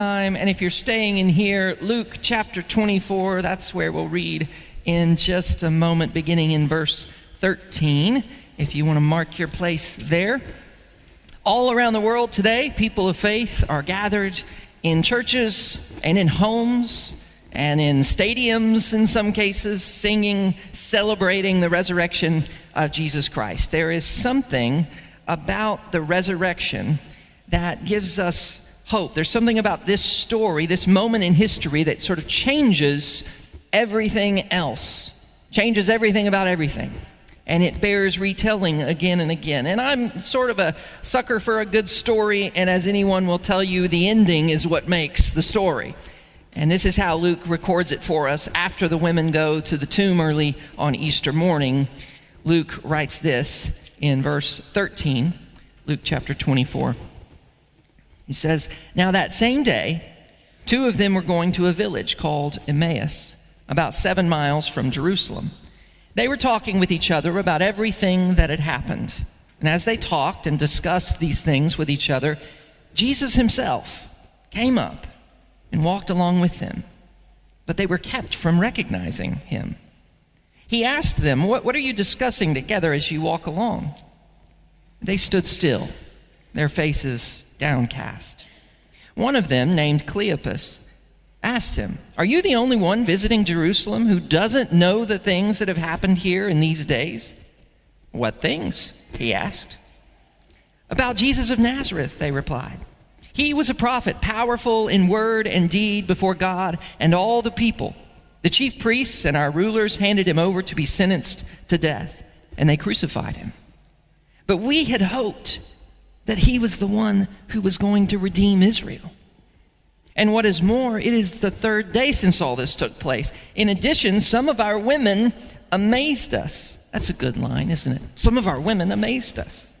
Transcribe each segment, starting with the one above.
And if you're staying in here, Luke chapter 24, that's where we'll read in just a moment, beginning in verse 13, if you want to mark your place there. All around the world today, people of faith are gathered in churches and in homes and in stadiums in some cases, singing, celebrating the resurrection of Jesus Christ. There is something about the resurrection that gives us hope. There's something about this story, this moment in history, that sort of changes everything else, changes everything about everything. And it bears retelling again and again. And I'm sort of a sucker for a good story, and as anyone will tell you, the ending is what makes the story. And this is how Luke records it for us. After the women go to the tomb early on Easter morning, Luke writes this in verse 13, Luke chapter 24. He says, "Now that same day, two of them were going to a village called Emmaus, about 7 miles from Jerusalem. They were talking with each other about everything that had happened. And as they talked and discussed these things with each other, Jesus himself came up and walked along with them. But they were kept from recognizing him. He asked them, 'What are you discussing together as you walk along?' They stood still, their faces downcast. One of them, named Cleopas, asked him, 'Are you the only one visiting Jerusalem who doesn't know the things that have happened here in these days?' 'What things?' he asked. 'About Jesus of Nazareth,' they replied. 'He was a prophet, powerful in word and deed before God and all the people. The chief priests and our rulers handed him over to be sentenced to death, and they crucified him. But we had hoped that he was the one who was going to redeem Israel. And what is more, it is the 3rd day since all this took place. In addition, some of our women amazed us.'" That's a good line, isn't it? Some of our women amazed us.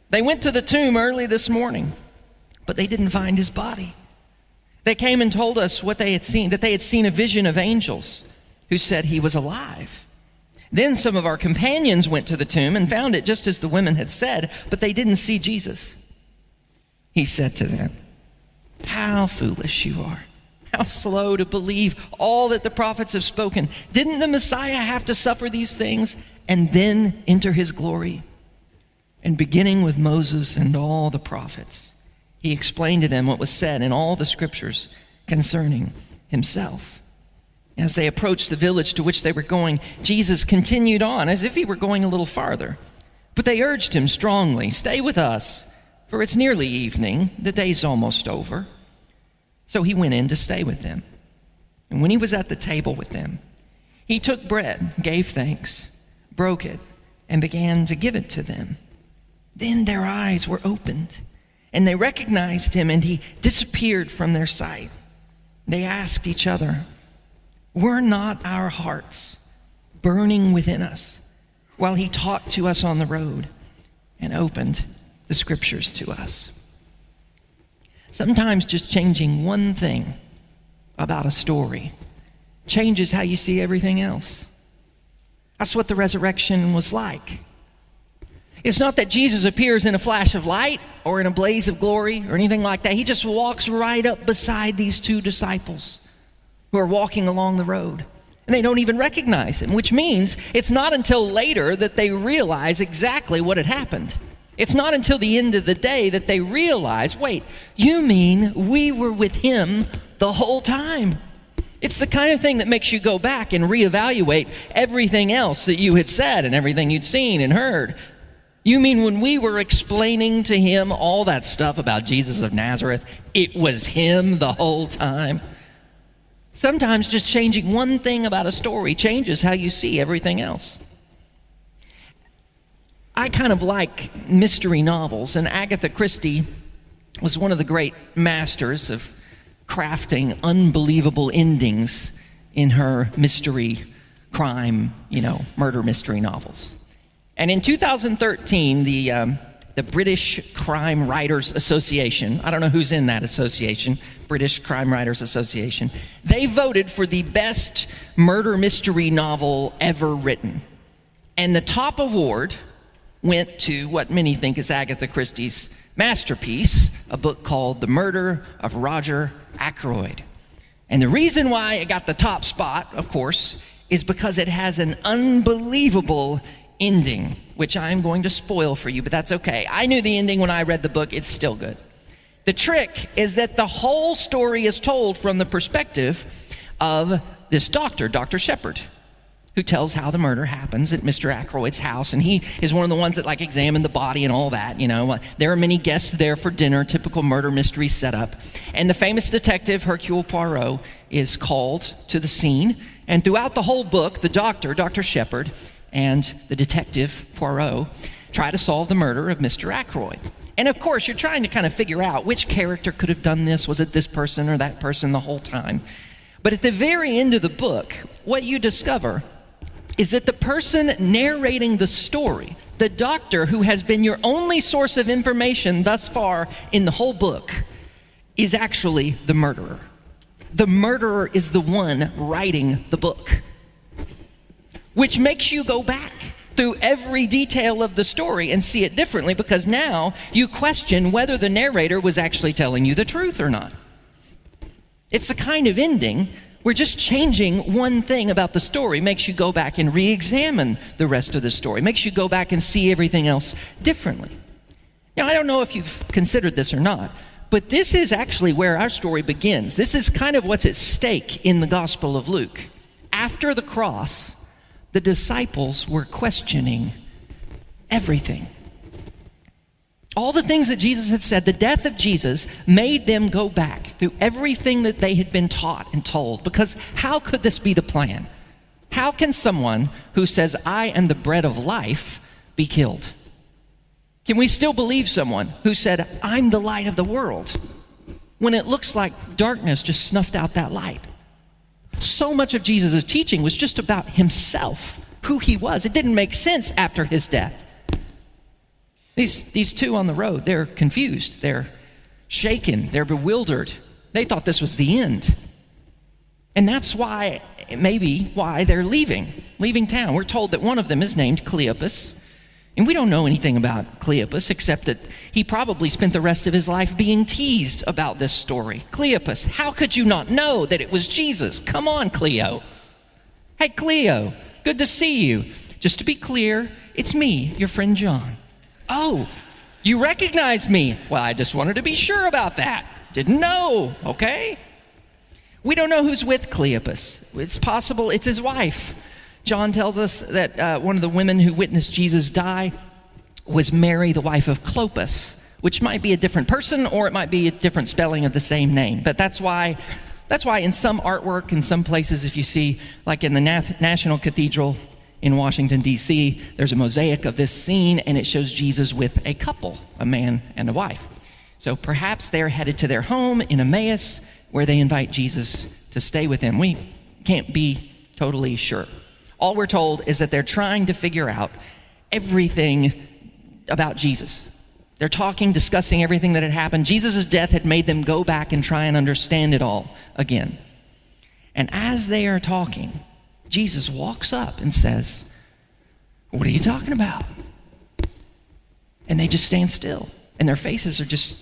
"They went to the tomb early this morning, but they didn't find his body. They came and told us what they had seen, that they had seen a vision of angels who said he was alive. Then some of our companions went to the tomb and found it just as the women had said, but they didn't see Jesus." He said to them, "How foolish you are. How slow to believe all that the prophets have spoken. Didn't the Messiah have to suffer these things and then enter his glory?" And beginning with Moses and all the prophets, he explained to them what was said in all the scriptures concerning himself. As they approached the village to which they were going, Jesus continued on as if he were going a little farther. But they urged him strongly, "Stay with us, for it's nearly evening. The day's almost over." So he went in to stay with them. And when he was at the table with them, he took bread, gave thanks, broke it, and began to give it to them. Then their eyes were opened, and they recognized him, and he disappeared from their sight. They asked each other, "Were not our hearts burning within us while he talked to us on the road and opened the scriptures to us?" Sometimes just changing one thing about a story changes how you see everything else. That's what the resurrection was like. It's not that Jesus appears in a flash of light or in a blaze of glory or anything like that. He just walks right up beside these two disciples who are walking along the road. And they don't even recognize him, which means it's not until later that they realize exactly what had happened. It's not until the end of the day that they realize, wait, you mean we were with him the whole time? It's the kind of thing that makes you go back and reevaluate everything else that you had said and everything you'd seen and heard. You mean when we were explaining to him all that stuff about Jesus of Nazareth, it was him the whole time? Sometimes just changing one thing about a story changes how you see everything else. I kind of like mystery novels, and Agatha Christie was one of the great masters of crafting unbelievable endings in her mystery, crime, murder mystery novels. And in 2013, the British Crime Writers Association, I don't know who's in that association, British Crime Writers Association, they voted for the best murder mystery novel ever written. And the top award went to what many think is Agatha Christie's masterpiece, a book called The Murder of Roger Ackroyd. And the reason why it got the top spot, of course, is because it has an unbelievable ending, which I'm going to spoil for you, but that's okay. I knew the ending when I read the book. It's still good. The trick is that the whole story is told from the perspective of this doctor, Dr. Shepard, who tells how the murder happens at Mr. Ackroyd's house. And he is one of the ones that examined the body and all that, There are many guests there for dinner, typical murder mystery setup. And the famous detective, Hercule Poirot, is called to the scene. And throughout the whole book, the doctor, Dr. Shepard, and the detective, Poirot, try to solve the murder of Mr. Ackroyd. And of course, you're trying to kind of figure out which character could have done this. Was it this person or that person the whole time? But at the very end of the book, what you discover is that the person narrating the story, the doctor who has been your only source of information thus far in the whole book, is actually the murderer. The murderer is the one writing the book, which makes you go back through every detail of the story and see it differently, because now you question whether the narrator was actually telling you the truth or not. It's the kind of ending where just changing one thing about the story makes you go back and re-examine the rest of the story, makes you go back and see everything else differently. Now, I don't know if you've considered this or not, but this is actually where our story begins. This is kind of what's at stake in the Gospel of Luke. After the cross, the disciples were questioning everything. All the things that Jesus had said, the death of Jesus made them go back through everything that they had been taught and told. Because how could this be the plan? How can someone who says, I am the bread of life, be killed? Can we still believe someone who said, I'm the light of the world, when it looks like darkness just snuffed out that light? So much of Jesus' teaching was just about himself, who he was. It didn't make sense after his death. These two on the road, they're confused, they're shaken, they're bewildered. They thought this was the end. And that's why, maybe why they're leaving town. We're told that one of them is named Cleopas. And we don't know anything about Cleopas except that he probably spent the rest of his life being teased about this story. Cleopas, how could you not know that it was Jesus? Come on, Cleo. Hey, Cleo, good to see you. Just to be clear, it's me, your friend John. Oh, you recognize me. Well, I just wanted to be sure about that. Didn't know, okay? We don't know who's with Cleopas. It's possible it's his wife. John tells us that one of the women who witnessed Jesus die was Mary, the wife of Clopas, which might be a different person or it might be a different spelling of the same name. But that's why in some artwork, in some places, if you see, like in the National Cathedral in Washington, D.C., there's a mosaic of this scene, and it shows Jesus with a couple, a man and a wife. So perhaps they're headed to their home in Emmaus, where they invite Jesus to stay with them. We can't be totally sure. All we're told is that they're trying to figure out everything about Jesus. They're talking, discussing everything that had happened. Jesus' death had made them go back and try and understand it all again. And as they are talking, Jesus walks up and says, what are you talking about? And they just stand still, and their faces are just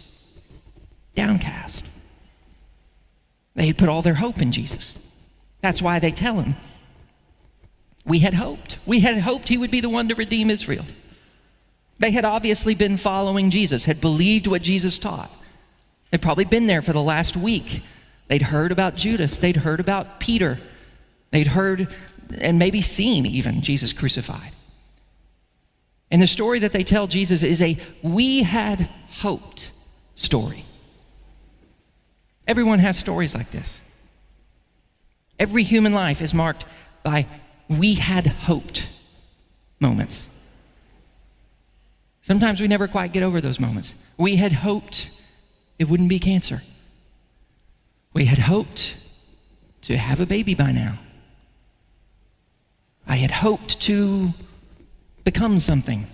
downcast. They had put all their hope in Jesus. That's why they tell him, we had hoped he would be the one to redeem Israel. They had obviously been following Jesus, had believed what Jesus taught. They'd probably been there for the last week. They'd heard about Judas. They'd heard about Peter. They'd heard and maybe seen even Jesus crucified. And the story that they tell Jesus is a we had hoped story. Everyone has stories like this. Every human life is marked by we had hoped moments. Sometimes we never quite get over those moments. We had hoped it wouldn't be cancer. We had hoped to have a baby by now. I had hoped to become something.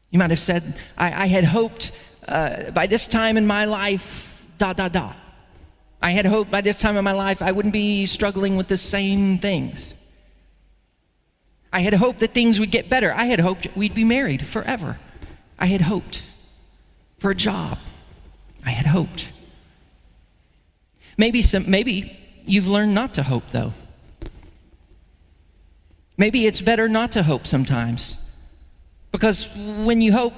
You might have said, I had hoped by this time in my life, ... I had hoped by this time in my life I wouldn't be struggling with the same things. I had hoped that things would get better. I had hoped we'd be married forever. I had hoped. for a job. I had hoped. Maybe you've learned not to hope, though. Maybe it's better not to hope sometimes. Because when you hope,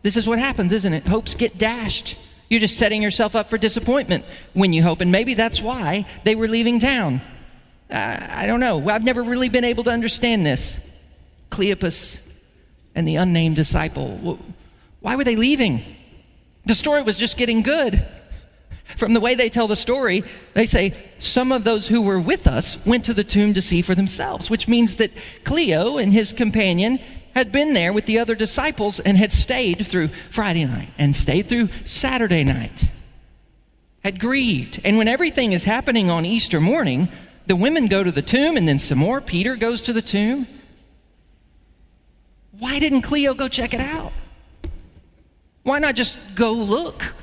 this is what happens, isn't it? Hopes get dashed. You're just setting yourself up for disappointment when you hope. And maybe that's why they were leaving town. I don't know. I've never really been able to understand this. Cleopas and the unnamed disciple. Why were they leaving? The story was just getting good. From the way they tell the story, they say, some of those who were with us went to the tomb to see for themselves, which means that Cleo and his companion had been there with the other disciples and had stayed through Friday night and stayed through Saturday night, had grieved. And when everything is happening on Easter morning, the women go to the tomb and then some more. Peter goes to the tomb. Why didn't Cleo go check it out? Why not just go look?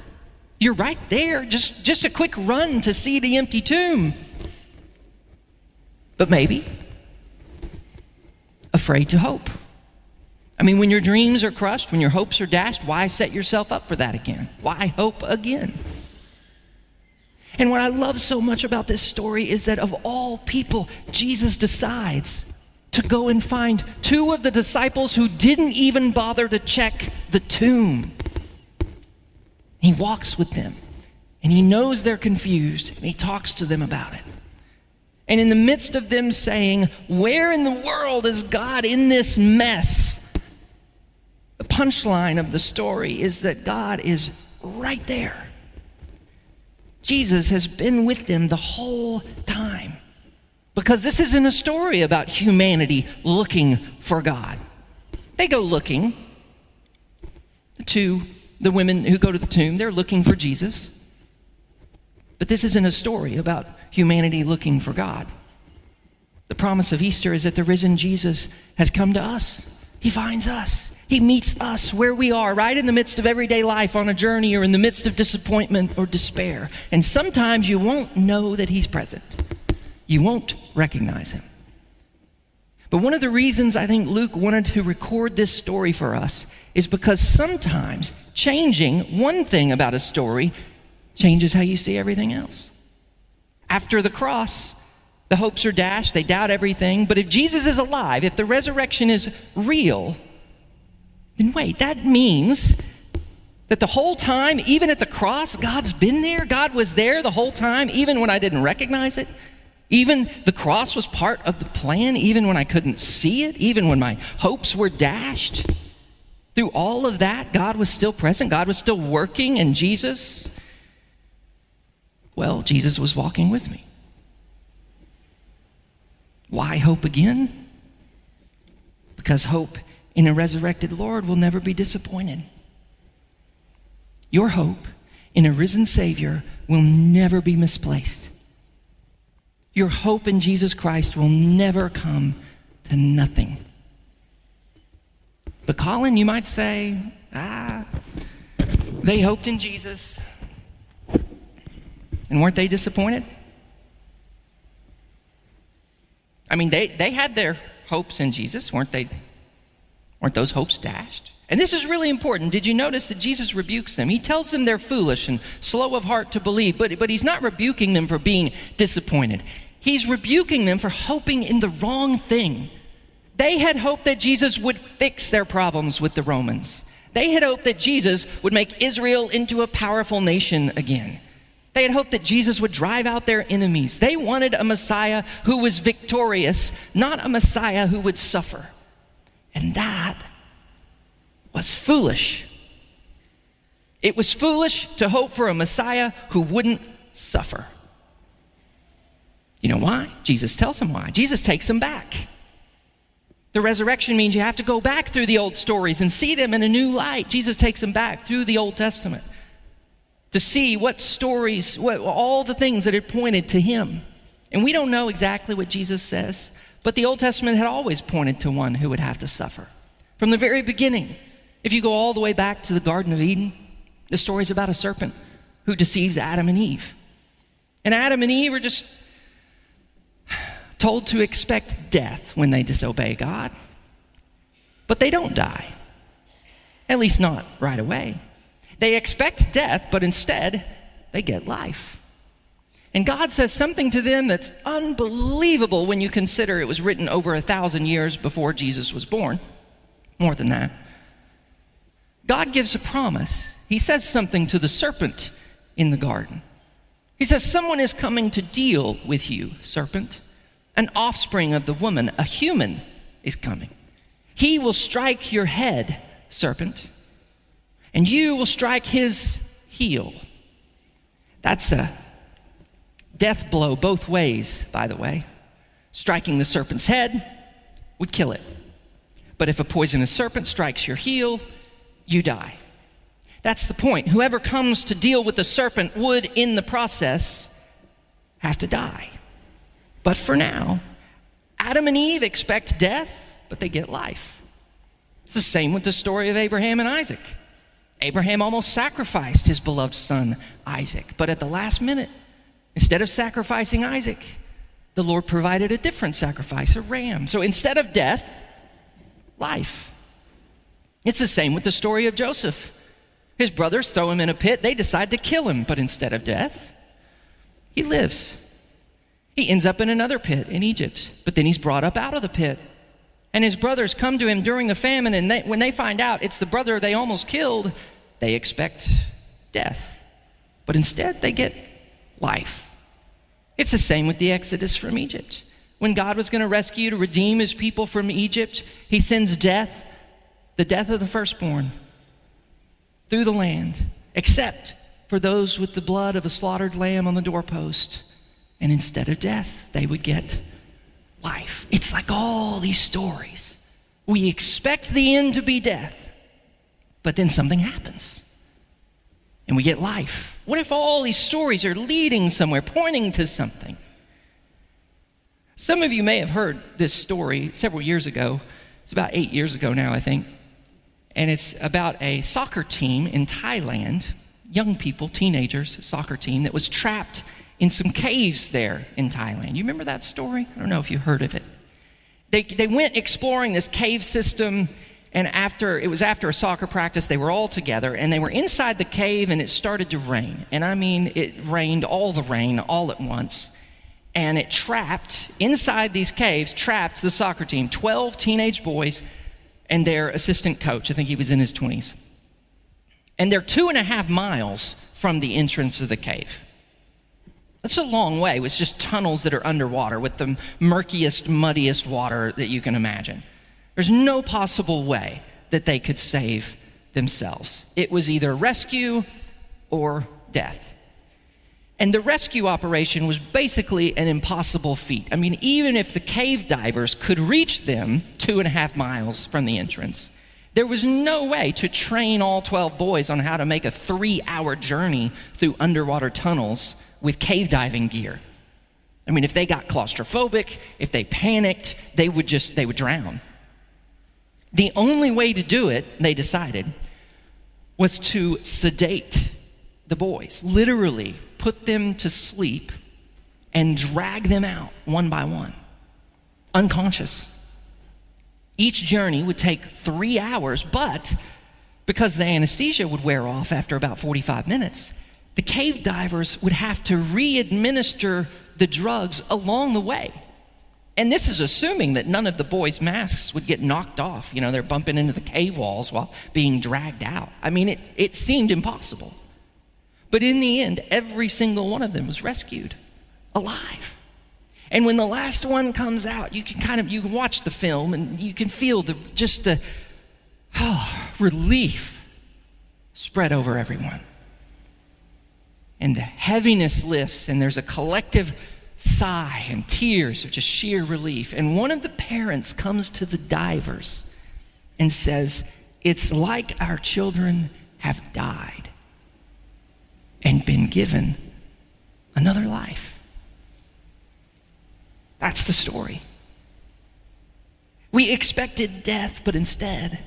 You're right there, just a quick run to see the empty tomb. But maybe afraid to hope. I mean, when your dreams are crushed, when your hopes are dashed, why set yourself up for that again? Why hope again? And what I love so much about this story is that of all people, Jesus decides to go and find two of the disciples who didn't even bother to check the tomb. He walks with them, and he knows they're confused, and he talks to them about it. And in the midst of them saying, where in the world is God in this mess? The punchline of the story is that God is right there. Jesus has been with them the whole time. Because this isn't a story about humanity looking for God. They go looking to the women who go to the tomb. They're looking for Jesus. But this isn't a story about humanity looking for God. The promise of Easter is that the risen Jesus has come to us. He finds us. He meets us where we are, right in the midst of everyday life, on a journey, or in the midst of disappointment or despair. And sometimes you won't know that he's present. You won't recognize him. But one of the reasons I think Luke wanted to record this story for us is because sometimes changing one thing about a story changes how you see everything else. After the cross, the hopes are dashed, they doubt everything. But if Jesus is alive, if the resurrection is real, then wait, that means that the whole time, even at the cross, God's been there. God was there the whole time, even when I didn't recognize it. Even the cross was part of the plan, even when I couldn't see it, even when my hopes were dashed. Through all of that, God was still present. God was still working, and Jesus was walking with me. Why hope again? Because hope in a resurrected Lord will never be disappointed. Your hope in a risen Savior will never be misplaced. Your hope in Jesus Christ will never come to nothing. But Collin, you might say, they hoped in Jesus. And weren't they disappointed? I mean, they had their hopes in Jesus, weren't they? Weren't those hopes dashed? And this is really important. Did you notice that Jesus rebukes them? He tells them they're foolish and slow of heart to believe, but he's not rebuking them for being disappointed. He's rebuking them for hoping in the wrong thing. They had hoped that Jesus would fix their problems with the Romans. They had hoped that Jesus would make Israel into a powerful nation again. They had hoped that Jesus would drive out their enemies. They wanted a Messiah who was victorious, not a Messiah who would suffer. And that was foolish. It was foolish to hope for a Messiah who wouldn't suffer. You know why? Jesus tells them why. Jesus takes them back. The resurrection means you have to go back through the old stories and see them in a new light. Jesus takes them back through the Old Testament to see what stories, all the things that had pointed to him. And we don't know exactly what Jesus says, but the Old Testament had always pointed to one who would have to suffer. From the very beginning, if you go all the way back to the Garden of Eden, the story's about a serpent who deceives Adam and Eve. And Adam and Eve are just told to expect death when they disobey God. But they don't die. At least not right away. They expect death, but instead they get life. And God says something to them that's unbelievable when you consider it was written over 1,000 years before Jesus was born. More than that. God gives a promise. He says something to the serpent in the garden. He says, someone is coming to deal with you, serpent. An offspring of the woman, a human, is coming. He will strike your head, serpent, and you will strike his heel. That's a death blow both ways, by the way. Striking the serpent's head would kill it. But if a poisonous serpent strikes your heel, you die. That's the point. Whoever comes to deal with the serpent would, in the process, have to die. But for now, Adam and Eve expect death, but they get life. It's the same with the story of Abraham and Isaac. Abraham almost sacrificed his beloved son, Isaac. But at the last minute, instead of sacrificing Isaac, the Lord provided a different sacrifice, a ram. So instead of death, life. It's the same with the story of Joseph. His brothers throw him in a pit. They decide to kill him. But instead of death, he lives. He ends up in another pit in Egypt. But then he's brought up out of the pit. And his brothers come to him during the famine. And when they find out it's the brother they almost killed, they expect death. But instead, they get life. It's the same with the Exodus from Egypt. When God was going to rescue, to redeem his people from Egypt, he sends death, the death of the firstborn, through the land, except for those with the blood of a slaughtered lamb on the doorpost. And instead of death, they would get life. It's like all these stories. We expect the end to be death, but then something happens, and we get life. What if all these stories are leading somewhere, pointing to something? Some of you may have heard this story several years ago. It's about 8 years ago now, I think. And it's about a soccer team in Thailand, young people, teenagers, soccer team that was trapped in some caves there in Thailand. You remember that story? I don't know if you heard of it. They went exploring this cave system, and it was after a soccer practice, they were all together, and they were inside the cave, and it started to rain. And I mean, it rained all the rain all at once. And it inside these caves, trapped the soccer team, 12 teenage boys and their assistant coach. I think he was in his 20s. And they're 2.5 miles from the entrance of the cave. That's a long way. It's just tunnels that are underwater with the murkiest, muddiest water that you can imagine. There's no possible way that they could save themselves. It was either rescue or death. And the rescue operation was basically an impossible feat. I mean, even if the cave divers could reach them 2.5 miles from the entrance, there was no way to train all 12 boys on how to make a 3-hour journey through underwater tunnels with cave diving gear. I mean, if they got claustrophobic, if they panicked, they would drown. The only way to do it, they decided, was to sedate the boys, literally put them to sleep and drag them out one by one, unconscious. Each journey would take 3 hours, but because the anesthesia would wear off after about 45 minutes, the cave divers would have to re-administer the drugs along the way. And this is assuming that none of the boys' masks would get knocked off. You know, they're bumping into the cave walls while being dragged out. I mean, it seemed impossible. But in the end, every single one of them was rescued alive. And when the last one comes out, you can watch the film and you can feel the relief spread over everyone. And the heaviness lifts, and there's a collective sigh and tears of just sheer relief. And one of the parents comes to the divers and says, "It's like our children have died and been given another life." That's the story. We expected death, but instead,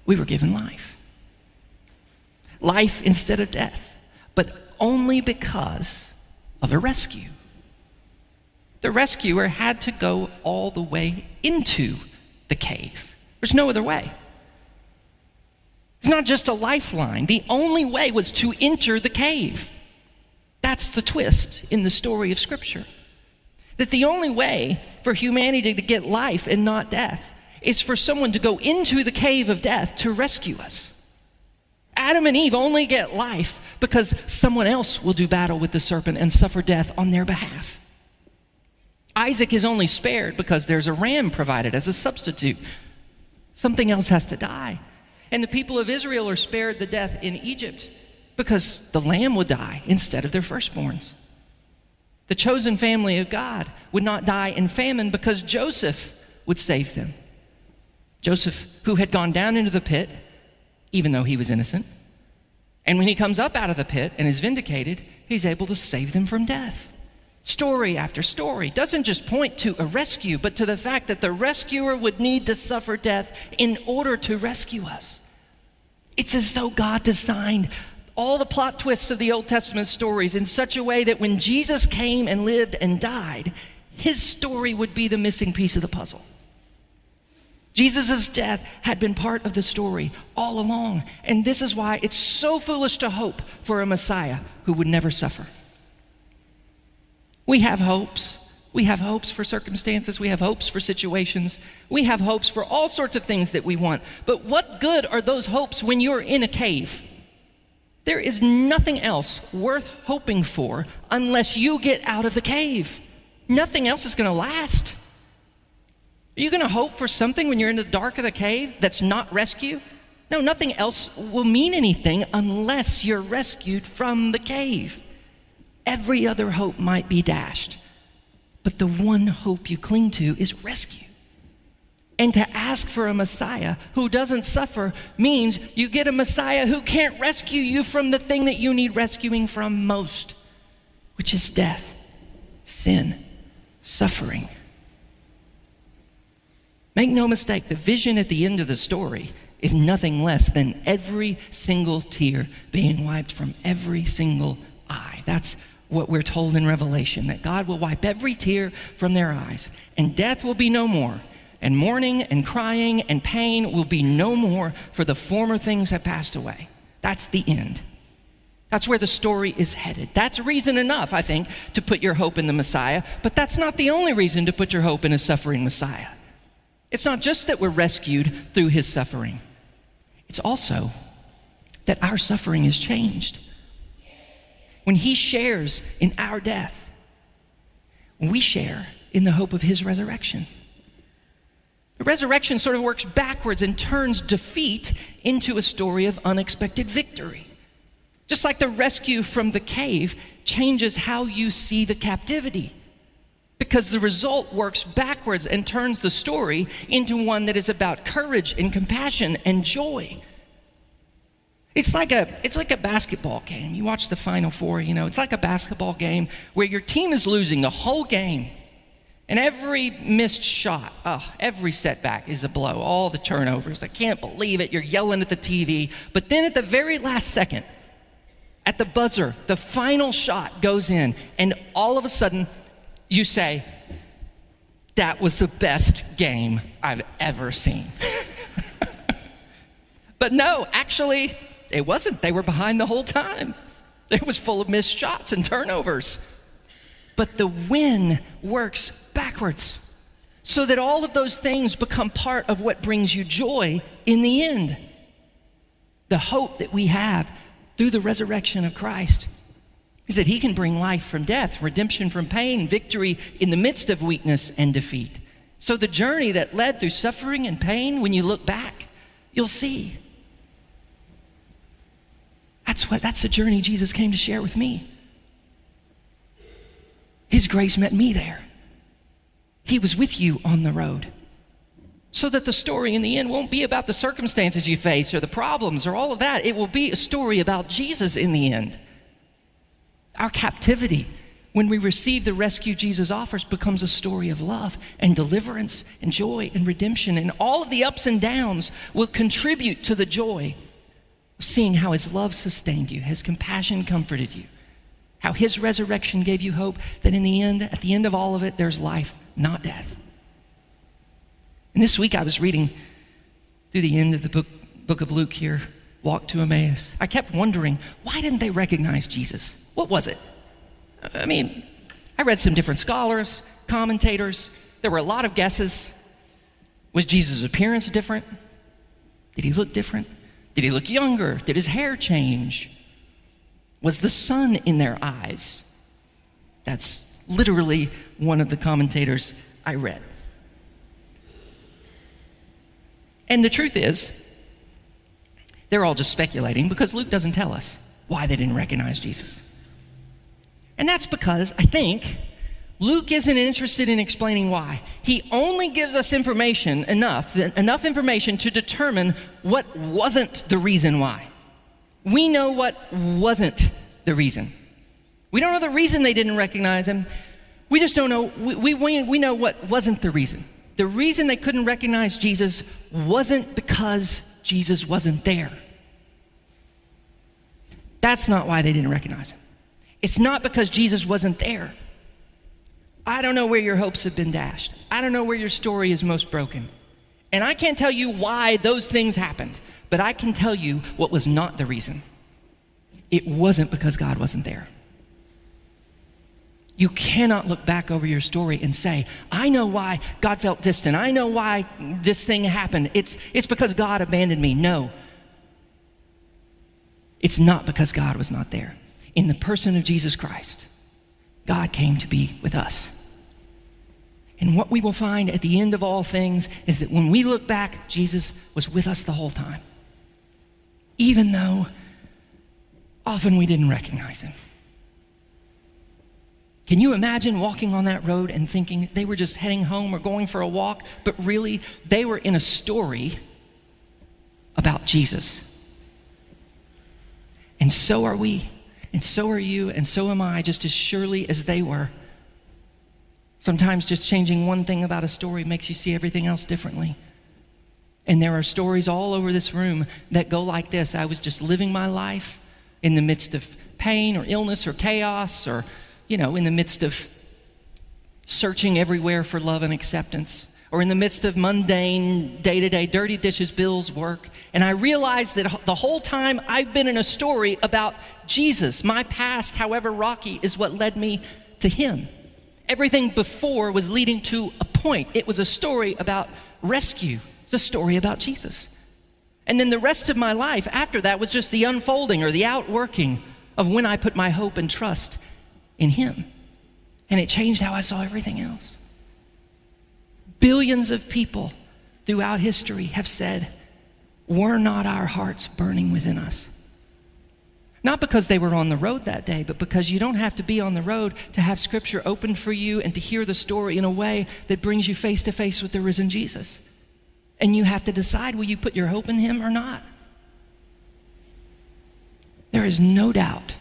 we were given life. Life instead of death, but only because of a rescue. The rescuer had to go all the way into the cave. There's no other way. It's not just a lifeline. The only way was to enter the cave. That's the twist in the story of Scripture. That the only way for humanity to get life and not death is for someone to go into the cave of death to rescue us. Adam and Eve only get life because someone else will do battle with the serpent and suffer death on their behalf. Isaac is only spared because there's a ram provided as a substitute. Something else has to die. And the people of Israel are spared the death in Egypt because the lamb would die instead of their firstborns. The chosen family of God would not die in famine because Joseph would save them. Joseph, who had gone down into the pit, even though he was innocent. And when he comes up out of the pit and is vindicated, he's able to save them from death. Story after story doesn't just point to a rescue, but to the fact that the rescuer would need to suffer death in order to rescue us. It's as though God designed all the plot twists of the Old Testament stories in such a way that when Jesus came and lived and died, his story would be the missing piece of the puzzle. Jesus' death had been part of the story all along, and this is why it's so foolish to hope for a Messiah who would never suffer. We have hopes. We have hopes for circumstances. We have hopes for situations. We have hopes for all sorts of things that we want. But what good are those hopes when you're in a cave? There is nothing else worth hoping for unless you get out of the cave. Nothing else is going to last. Are you going to hope for something when you're in the dark of the cave that's not rescue? No, nothing else will mean anything unless you're rescued from the cave. Every other hope might be dashed, but the one hope you cling to is rescue. And to ask for a Messiah who doesn't suffer means you get a Messiah who can't rescue you from the thing that you need rescuing from most, which is death, sin, suffering. Make no mistake, the vision at the end of the story is nothing less than every single tear being wiped from every single eye. That's what we're told in Revelation, that God will wipe every tear from their eyes, and death will be no more, and mourning and crying and pain will be no more, for the former things have passed away. That's the end. That's where the story is headed. That's reason enough, I think, to put your hope in the Messiah, but that's not the only reason to put your hope in a suffering Messiah. It's not just that we're rescued through his suffering. It's also that our suffering is changed. When he shares in our death, we share in the hope of his resurrection. The resurrection sort of works backwards and turns defeat into a story of unexpected victory. Just like the rescue from the cave changes how you see the captivity, because the result works backwards and turns the story into one that is about courage and compassion and joy. It's like a basketball game. You watch the Final Four, it's like a basketball game where your team is losing the whole game. And every missed shot, every setback is a blow. All the turnovers, I can't believe it. You're yelling at the TV. But then at the very last second, at the buzzer, the final shot goes in. And all of a sudden, you say, that was the best game I've ever seen. But no, actually, it wasn't. They were behind the whole time. It was full of missed shots and turnovers. But the win works backwards, so that all of those things become part of what brings you joy in the end. The hope that we have through the resurrection of Christ is that he can bring life from death, redemption from pain, victory in the midst of weakness and defeat. So the journey that led through suffering and pain, when you look back, you'll see. That's the journey Jesus came to share with me. His grace met me there. He was with you on the road. So that the story in the end won't be about the circumstances you face or the problems or all of that. It will be a story about Jesus in the end. Our captivity, when we receive the rescue Jesus offers, becomes a story of love and deliverance and joy and redemption. And all of the ups and downs will contribute to the joy of seeing how his love sustained you, his compassion comforted you, how his resurrection gave you hope that in the end, at the end of all of it, there's life, not death. And this week I was reading through the end of the book of Luke here, walked to Emmaus. I kept wondering, why didn't they recognize Jesus? What was it? I mean, I read some different scholars, commentators. There were a lot of guesses. Was Jesus' appearance different? Did he look different? Did he look younger? Did his hair change? Was the sun in their eyes? That's literally one of the commentators I read. And the truth is, they're all just speculating because Luke doesn't tell us why they didn't recognize Jesus. And that's because, I think, Luke isn't interested in explaining why. He only gives us information, enough information to determine what wasn't the reason why. We know what wasn't the reason. We don't know the reason they didn't recognize him. We just don't know, we know what wasn't the reason. The reason they couldn't recognize Jesus wasn't because Jesus wasn't there. That's not why they didn't recognize him. It's not because Jesus wasn't there. I don't know where your hopes have been dashed. I don't know where your story is most broken. And I can't tell you why those things happened, but I can tell you what was not the reason. It wasn't because God wasn't there. You cannot look back over your story and say, I know why God felt distant. I know why this thing happened. It's because God abandoned me. No. It's not because God was not there. In the person of Jesus Christ, God came to be with us. And what we will find at the end of all things is that when we look back, Jesus was with us the whole time. Even though often we didn't recognize him. Can you imagine walking on that road and thinking they were just heading home or going for a walk, but really they were in a story about Jesus? And so are we, and so are you, and so am I, just as surely as they were. Sometimes just changing one thing about a story makes you see everything else differently. And there are stories all over this room that go like this. I was just living my life in the midst of pain or illness or chaos or, in the midst of searching everywhere for love and acceptance, or in the midst of mundane, day-to-day, dirty dishes, bills, work. And I realized that the whole time I've been in a story about Jesus. My past, however rocky, is what led me to him. Everything before was leading to a point. It was a story about rescue. It's a story about Jesus. And then the rest of my life after that was just the unfolding or the outworking of when I put my hope and trust in him. And it changed how I saw everything else. Billions of people throughout history have said, were not our hearts burning within us? Not because they were on the road that day, but because you don't have to be on the road to have Scripture open for you and to hear the story in a way that brings you face to face with the risen Jesus. And you have to decide, will you put your hope in him or not? There is no doubt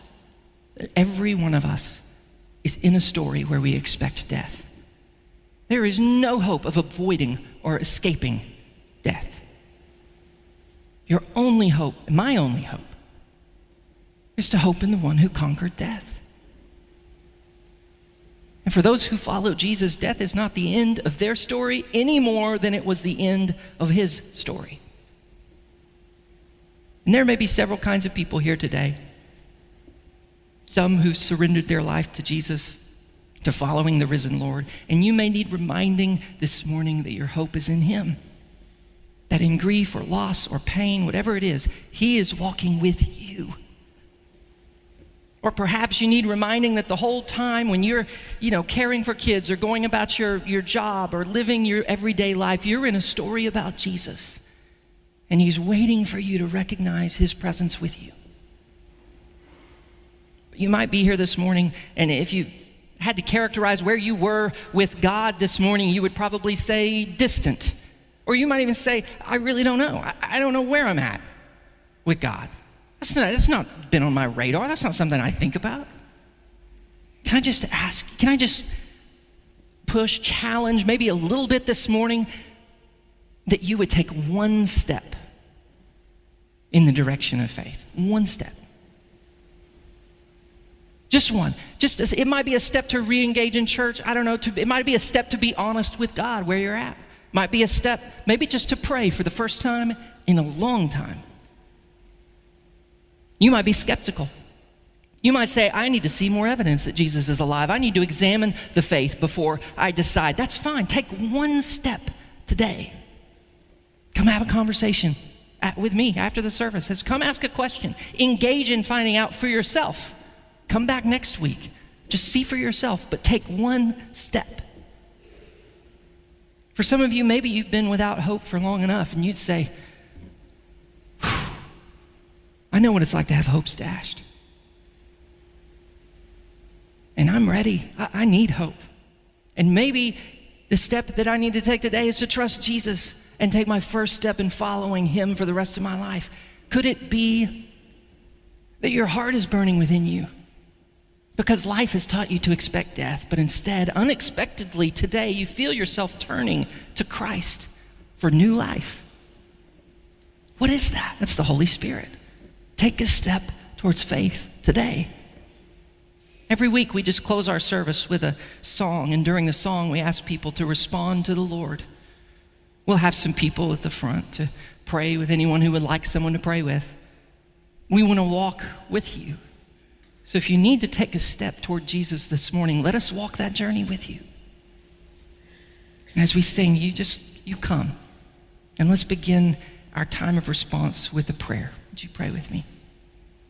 that every one of us is in a story where we expect death. There is no hope of avoiding or escaping death. Your only hope, my only hope, is to hope in the one who conquered death. And for those who follow Jesus, death is not the end of their story any more than it was the end of his story. And there may be several kinds of people here today. Some who surrendered their life to Jesus, to following the risen Lord. And you may need reminding this morning that your hope is in him. That in grief or loss or pain, whatever it is, he is walking with you. Or perhaps you need reminding that the whole time when you're, caring for kids or going about your job or living your everyday life, you're in a story about Jesus. And he's waiting for you to recognize his presence with you. You might be here this morning, and if you had to characterize where you were with God this morning, you would probably say distant. Or you might even say, I really don't know. I don't know where I'm at with God. That's not been on my radar. That's not something I think about. Can I just ask, can I just push, challenge maybe a little bit this morning that you would take one step in the direction of faith? One step. Just one. It might be a step to re-engage in church. I don't know. It might be a step to be honest with God where you're at. Might be a step maybe just to pray for the first time in a long time. You might be skeptical. You might say, I need to see more evidence that Jesus is alive. I need to examine the faith before I decide. That's fine. Take one step today. Come have a conversation with me after the service. Come ask a question. Engage in finding out for yourself. Come back next week. Just see for yourself, but take one step. For some of you, maybe you've been without hope for long enough, and you'd say, I know what it's like to have hope stashed. And I'm ready. I need hope. And maybe the step that I need to take today is to trust Jesus and take my first step in following him for the rest of my life. Could it be that your heart is burning within you because life has taught you to expect death, but instead, unexpectedly today, you feel yourself turning to Christ for new life? What is that? That's the Holy Spirit. Take a step towards faith today. Every week we just close our service with a song, and during the song we ask people to respond to the Lord. We'll have some people at the front to pray with anyone who would like someone to pray with. We want to walk with you. So if you need to take a step toward Jesus this morning, let us walk that journey with you. And as we sing, you come. And let's begin our time of response with a prayer. Would you pray with me?